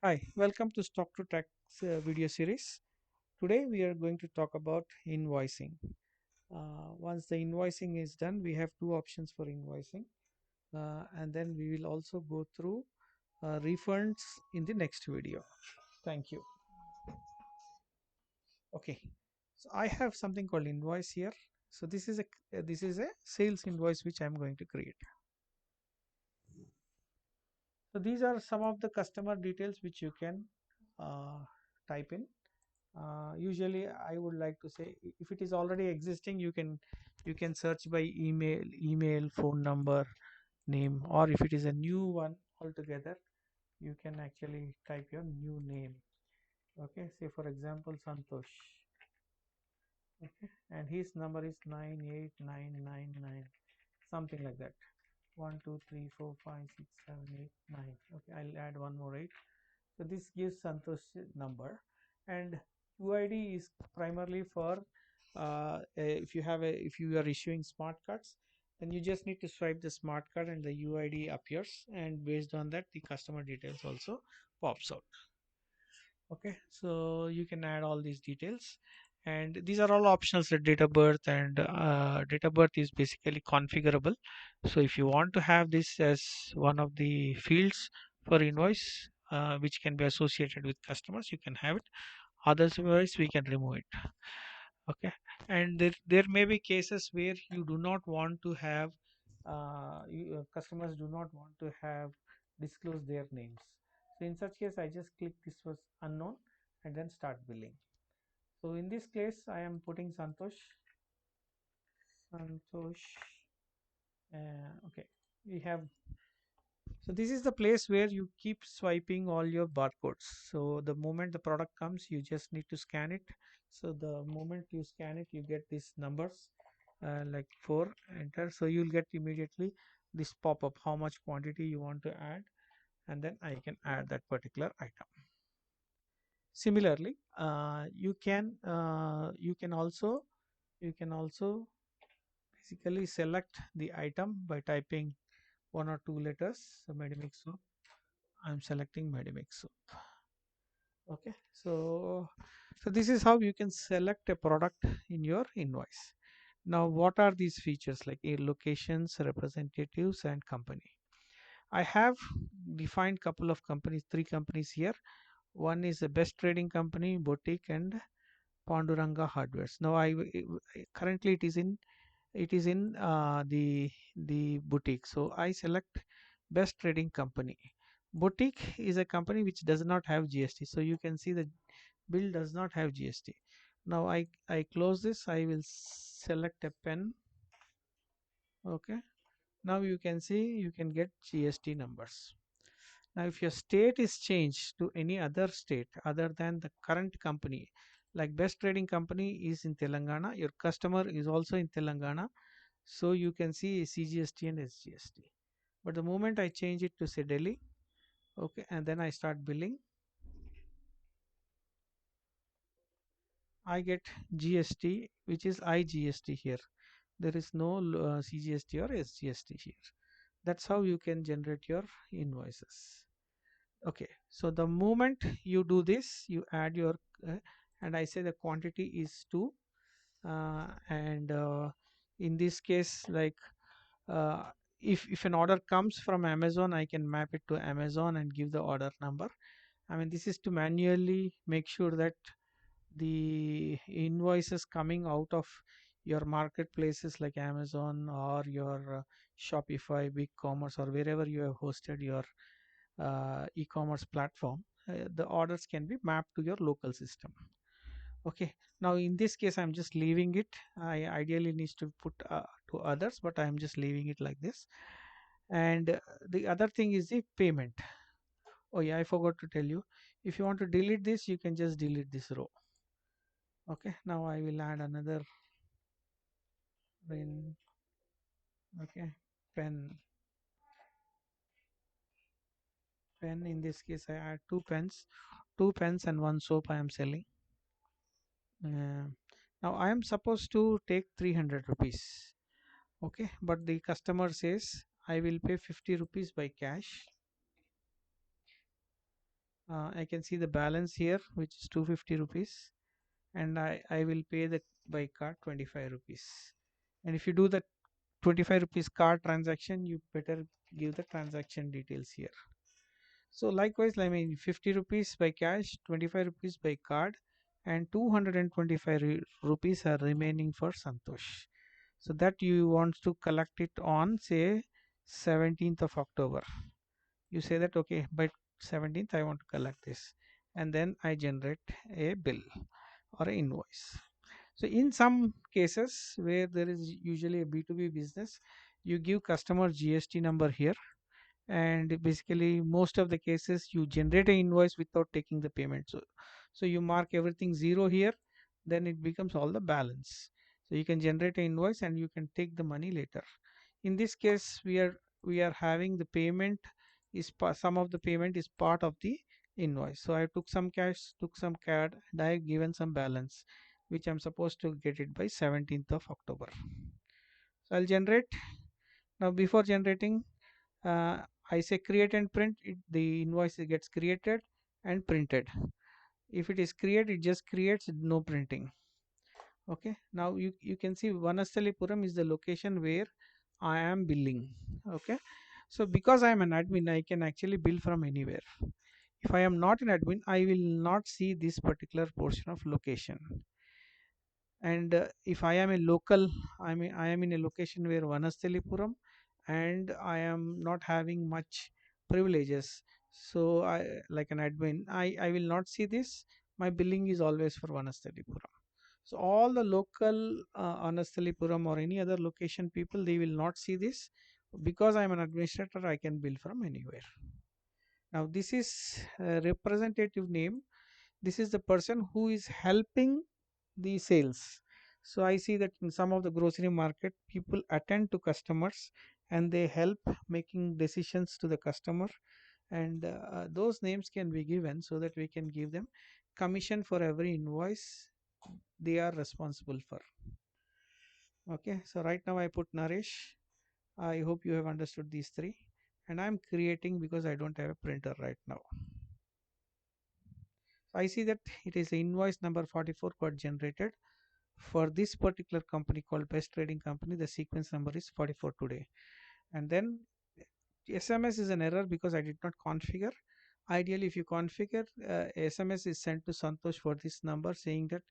Hi, welcome to Stock to Tax video series. Today we are going to talk about invoicing. Once the invoicing is done, we have two options for invoicing, and then we will also go through refunds in the next video. Thank you. Okay, so I have something called invoice here. So this is a sales invoice which I am going to create. So these are some of the customer details which you can uh, type in. Usually I would like to say if it is already existing, you can search by email, phone number, name, or if it is a new one altogether, you can actually type your new name. Okay, say for example Santosh. Okay, and his number is 98999, something like that. 1 2 3 4 5 6 7 8 9. Okay, I'll add one more 8. So this gives Santosh number, and UID is primarily for if you are issuing smart cards, then you just need to swipe the smart card and the UID appears, and based on that the customer details also pops out. Okay, so you can add all these details, and these are all options. The date of birth, and date of birth is basically configurable. So if you want to have this as one of the fields for invoice, which can be associated with customers, you can have it. Otherwise we can remove it. Okay, and there may be cases where you do not want to have customers do not want to have disclose their names. So in such case I just click this was unknown and then start billing. So in this case I am putting Santosh. Okay, we have. So this is the place where you keep swiping all your barcodes. So the moment the product comes, you just need to scan it. So the moment you scan it, you get these numbers, like 4, enter. So you'll get immediately this pop-up, how much quantity you want to add, and then I can add that particular item. Similarly, you can also basically select the item by typing one or two letters. So Medimix soap. I'm selecting Medimix soap. Okay, so this is how you can select a product in your invoice. Now what are these features like a locations, representatives, and company? I have defined couple of companies, three companies here. One is the Best Trading Company, Boutique, and Panduranga Hardwares. Now currently it is in the boutique, so I select Best Trading Company. Boutique is a company which does not have GST, so you can see the bill does not have GST. Now I close this. I will select a pen. Okay, now you can see you can get GST numbers. Now if your state is changed to any other state other than the current company, like Best Trading Company is in Telangana, your customer is also in Telangana, so you can see CGST and SGST. But the moment I change it to say Delhi, okay, and then I start billing, I get GST, which is IGST here. There is no CGST or SGST here. That's how you can generate your invoices. Okay, so the moment you do this, you add your and I say the quantity is 2, and in this case, like uh, if an order comes from Amazon, I can map it to Amazon and give the order number. I mean, this is to manually make sure that the invoices coming out of your marketplaces like Amazon or your Shopify, BigCommerce, or wherever you have hosted your e-commerce platform, the orders can be mapped to your local system. Okay, now in this case I'm just leaving it. I ideally needs to put to others, but I'm just leaving it like this. And the other thing is the payment. Oh yeah, I forgot to tell you, if you want to delete this, you can just delete this row. Okay, now I will add another pen. Okay, pen. In this case I add two pens and one soap I am selling. uh, Now I am supposed to take 300 rupees. Okay, but the customer says I will pay 50 rupees by cash. I can see the balance here, which is 250 rupees, and I will pay the by card 25 rupees. And if you do the 25 rupees card transaction, you better give the transaction details here. So likewise, I mean 50 rupees by cash, 25 rupees by card, and 225 rupees are remaining for Santosh. So that you want to collect it on say 17th of October. You say that okay, by 17th I want to collect this, and then I generate a bill or an invoice. So in some cases where there is usually a B2B business, you give customer GST number here, and basically most of the cases you generate an invoice without taking the payment. So you mark everything zero here, then it becomes all the balance. So you can generate an invoice and you can take the money later. In this case, we are having the payment is some of the payment is part of the invoice. So I took some cash, took some card, and I have given some balance, which I'm supposed to get it by 17th of October. So I'll generate. Now before generating, uh, I say create and print. The invoice gets created and printed. If it is created, it just creates, no printing. Okay, now you can see Vanasthalipuram is the location where I am billing. Okay, so because I am an admin, I can actually bill from anywhere. If I am not an admin, I will not see this particular portion of location. And if I am a local, I am in a location where Vanasthalipuram, and I am not having much privileges. So I, like an admin, I will not see this. My billing is always for Vanasthalipuram. So all the local Anasthalipuram or any other location people, they will not see this. Because I am an administrator, I can bill from anywhere. Now this is a representative name. This is the person who is helping the sales. So I see that in some of the grocery market, people attend to customers and they help making decisions to the customer, and those names can be given so that we can give them commission for every invoice they are responsible for. Okay, so right now I put Naresh. I hope you have understood these three, and I'm creating because I don't have a printer right now. So I see that it is invoice number 44 got generated for this particular company called Best Trading Company. The sequence number is 44 today, and then SMS is an error because I did not configure. Ideally, if you configure, SMS is sent to Santosh for this number saying that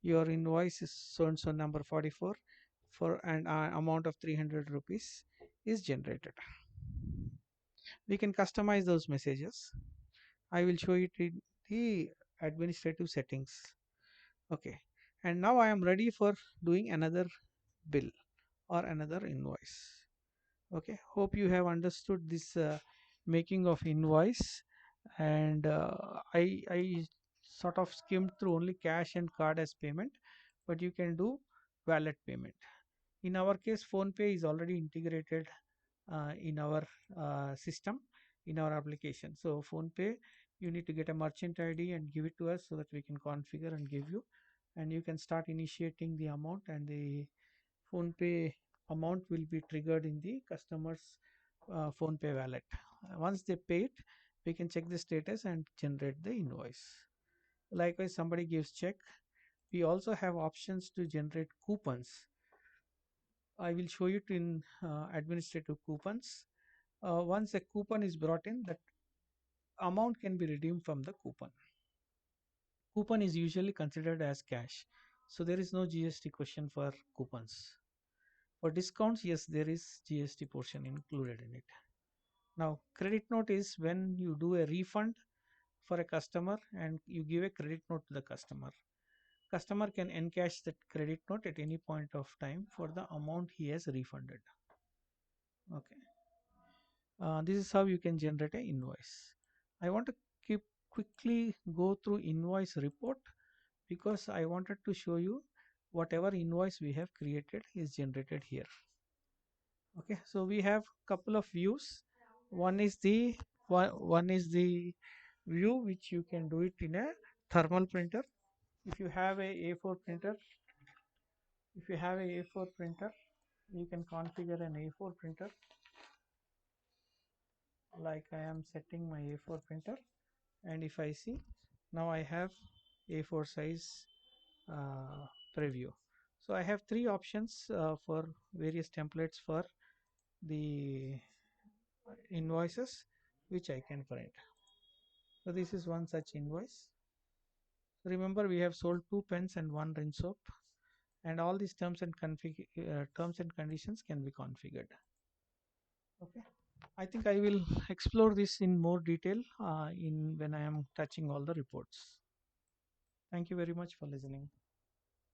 your invoice is so and so number 44 for an amount of 300 rupees is generated. We can customize those messages. I will show it in the administrative settings. Okay, and now I am ready for doing another bill or another invoice. Okay, hope you have understood this making of invoice, and I sort of skimmed through only cash and card as payment, but you can do wallet payment. In our case, PhonePe is already integrated in our system, in our application. So PhonePe, you need to get a merchant ID and give it to us so that we can configure and give you, and you can start initiating the amount, and the PhonePe amount will be triggered in the customer's PhonePe wallet. Once they pay it, we can check the status and generate the invoice. Likewise, somebody gives check. We also have options to generate coupons. I will show you in administrative coupons. Once a coupon is brought in, that amount can be redeemed from the coupon. Coupon is usually considered as cash, so there is no GST question for coupons. For discounts, yes, there is GST portion included in it. Now, credit note is when you do a refund for a customer and you give a credit note to the customer. Customer can encash that credit note at any point of time for the amount he has refunded. Okay. This is how you can generate an invoice. I want to keep quickly go through invoice report because I wanted to show you whatever invoice we have created is generated here. Okay, so we have couple of views. One is the one is the view which you can do it in a thermal printer. If you have a A4 printer, if you have a A4 printer, you can configure an A4 printer. Like I am setting my A4 printer, and if I see, now I have A4 size preview. So I have three options for various templates for the invoices which I can print. So this is one such invoice. Remember, we have sold 2 pens and 1 rinse soap, and all these terms and conditions can be configured. Okay, I think I will explore this in more detail in when I am touching all the reports. Thank you very much for listening.